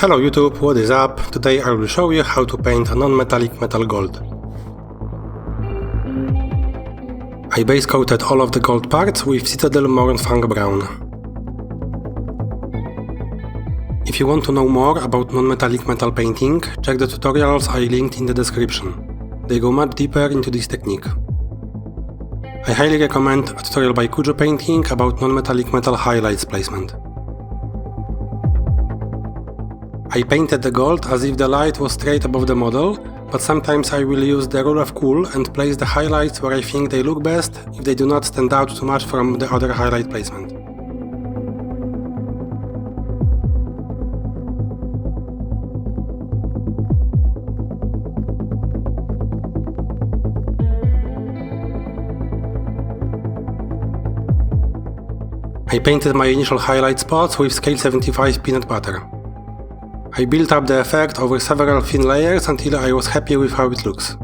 Hello YouTube, what is up? Today I will show you how to paint a non-metallic metal gold. I base coated all of the gold parts with Citadel Mournfang brown. If you want to know more about non-metallic metal painting, check the tutorials I linked in the description. They go much deeper into this technique. I highly recommend a tutorial by Kujo Painting about non-metallic metal highlights placement. I painted the gold as if the light was straight above the model, but sometimes I will use the rule of cool and place the highlights where I think they look best if they do not stand out too much from the other highlight placement. I painted my initial highlight spots with scale 75 peanut butter. I built up the effect over several thin layers until I was happy with how it looks.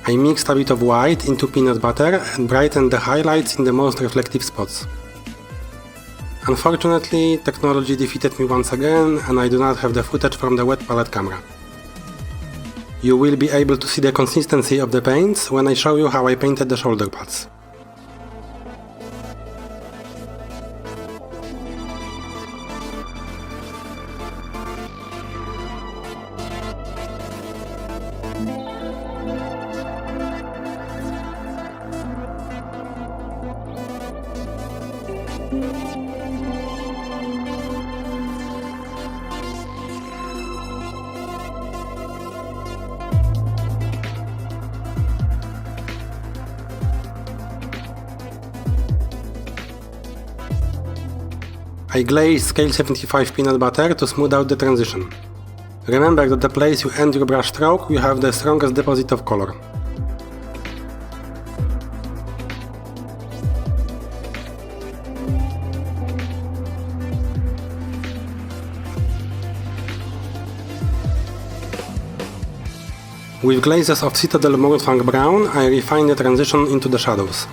I mixed a bit of white into peanut butter and brightened the highlights in the most reflective spots. Unfortunately, technology defeated me once again and I do not have the footage from the wet palette camera. You will be able to see the consistency of the paints when I show you how I painted the shoulder pads. I glazed scale 75 peanut butter to smooth out the transition. Remember that the place you end your brush stroke, you have the strongest deposit of color. With glazes of Citadel Mournfang brown, I refined the transition into the shadows.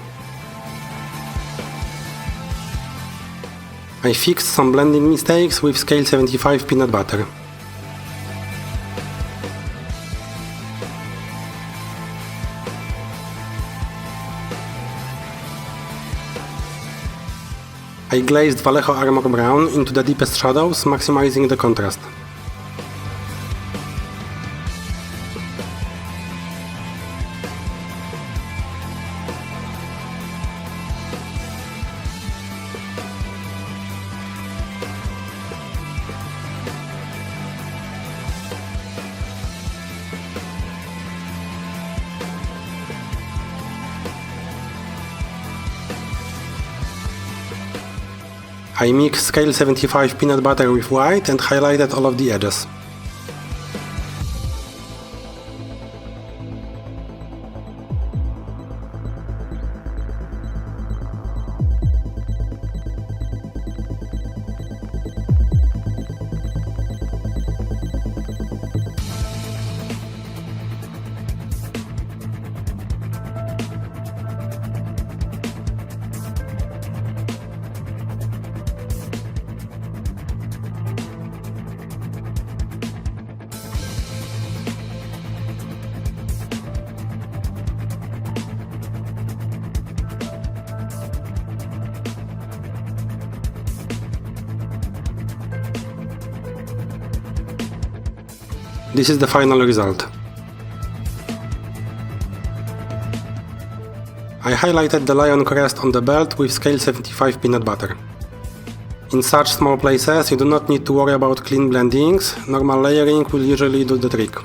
I fixed some blending mistakes with scale 75 peanut butter. I glazed Vallejo Armour brown into the deepest shadows, maximizing the contrast. I mixed scale 75 peanut butter with white and highlighted all of the edges. This is the final result. I highlighted the lion crest on the belt with scale 75 peanut butter. In such small places you do not need to worry about clean blendings, normal layering will usually do the trick.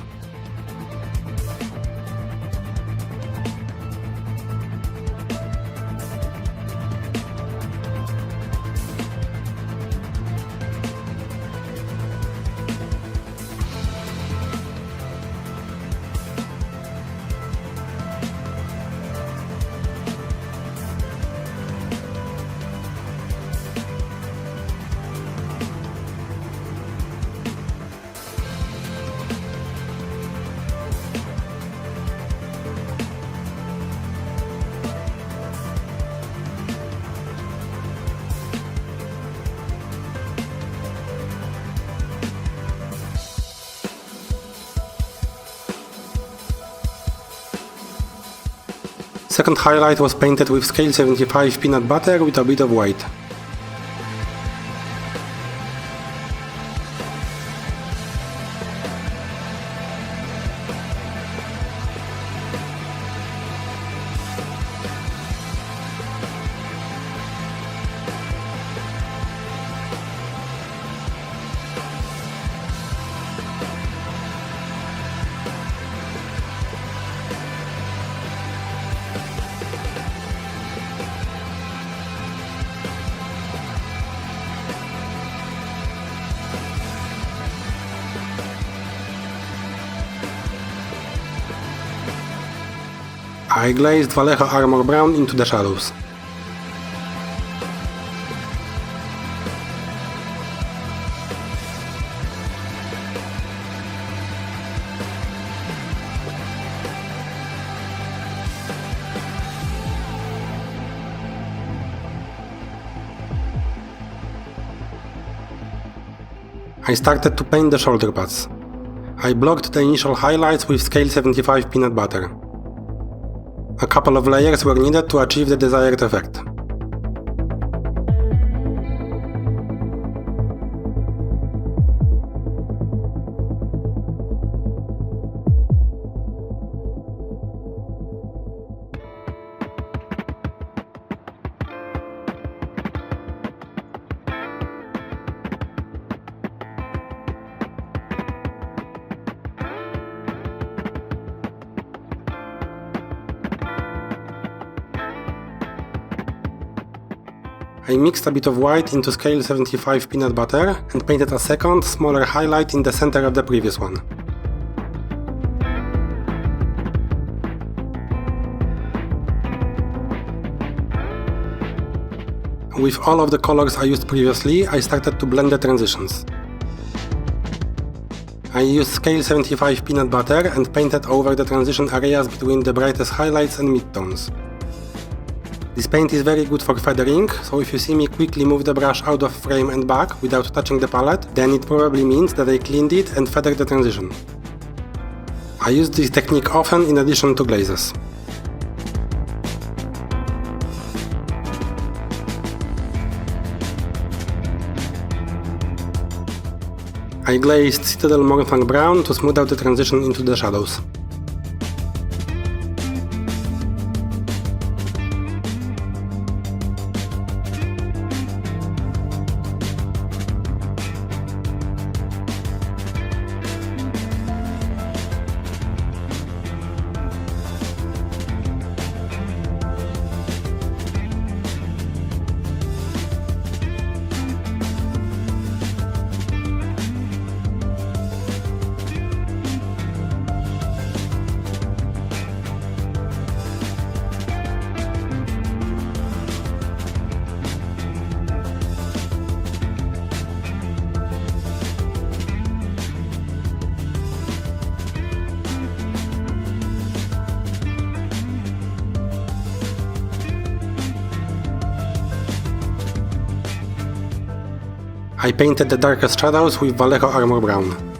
Second highlight was painted with scale 75 peanut butter with a bit of white. I glazed Vallejo Armour brown into the shadows. I started to paint the shoulder pads. I blocked the initial highlights with scale 75 peanut butter. A couple of layers were needed to achieve the desired effect. I mixed a bit of white into scale 75 peanut butter and painted a second, smaller highlight in the center of the previous one. With all of the colors I used previously, I started to blend the transitions. I used scale 75 peanut butter and painted over the transition areas between the brightest highlights and midtones. This paint is very good for feathering, so if you see me quickly move the brush out of frame and back without touching the palette, then it probably means that I cleaned it and feathered the transition. I use this technique often in addition to glazes. I glazed Citadel Mournfang brown to smooth out the transition into the shadows. I painted the darkest shadows with Vallejo Armour brown.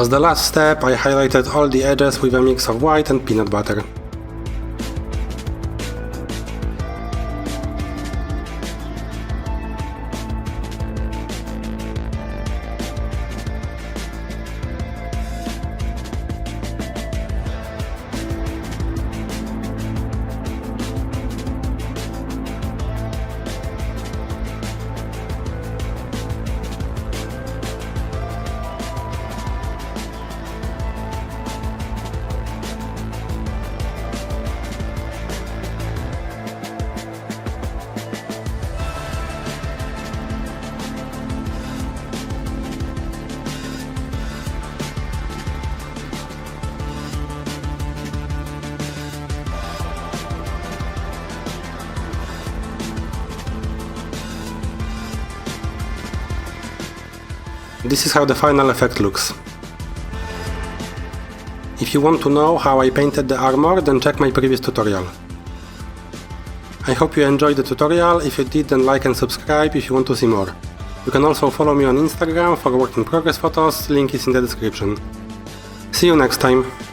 As the last step, I highlighted all the edges with a mix of white and peanut butter. This is how the final effect looks. If you want to know how I painted the armor, then check my previous tutorial. I hope you enjoyed the tutorial. If you did, then like and subscribe if you want to see more. You can also follow me on Instagram for work in progress photos, link is in the description. See you next time!